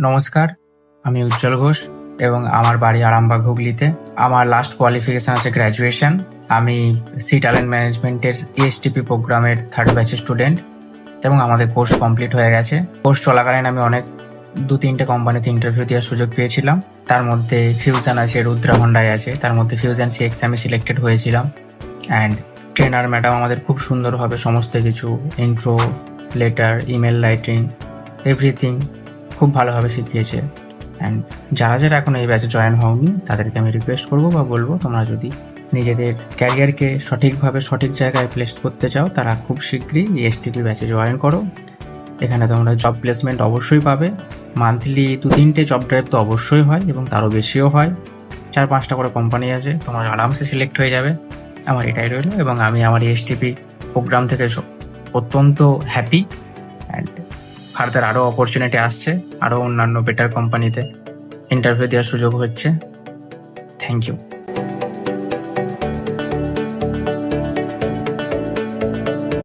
নমস্কার, আমি উজ্জ্বল ঘোষ এবং আমার বাড়ি আরামবাগ হুগলিতে। আমার লাস্ট কোয়ালিফিকেশন আছে গ্র্যাজুয়েশন। আমি সি ট্যালেন্ট ম্যানেজমেন্টের ESTP প্রোগ্রামের 3rd ব্যাচের স্টুডেন্ট এবং আমাদের কোর্স কমপ্লিট হয়ে গেছে। কোর্স চলাকালীন আমি অনেক 2-3টে কোম্পানিতে ইন্টারভিউ দেওয়ার সুযোগ পেয়েছিলাম। তার মধ্যে ফিউশন আছে, রুদ্রা হন্ডাই আছে, তার মধ্যে ফিউশন CX আমি সিলেক্টেড হয়েছিলাম। অ্যান্ড ট্রেনার ম্যাডাম আমাদের খুব সুন্দরভাবে সমস্ত কিছু intro, letter, email writing, everything খুব ভালোভাবে শিখিয়েছে। অ্যান্ড যারা এখন এই ব্যাচে জয়েন হওনি তাদেরকে আমি রিকোয়েস্ট করবো বা বলবো, তোমরা যদি নিজেদের ক্যারিয়ারকে সঠিকভাবে সঠিক জায়গায় প্লেস করতে চাও তারা খুব শীঘ্রই ESTP ব্যাচে জয়েন করো। এখানে তোমরা জব প্লেসমেন্ট অবশ্যই পাবে। মান্থলি 2-3টে জব ড্রাইভ তো অবশ্যই হয় এবং তারও বেশিও হয়। 4-5টা করে কোম্পানি আছে, তোমরা আরামসে সিলেক্ট হয়ে যাবে। আমার এটাই রইল এবং আমি আমার ESTP প্রোগ্রাম থেকে অত্যন্ত হ্যাপি। অ্যান্ড ফার্দার আরও অপরচুনিটি আসছে, আরও অন্যান্য বেটার কোম্পানিতে ইন্টারভিউ দেওয়ার সুযোগ হচ্ছে। Thank you.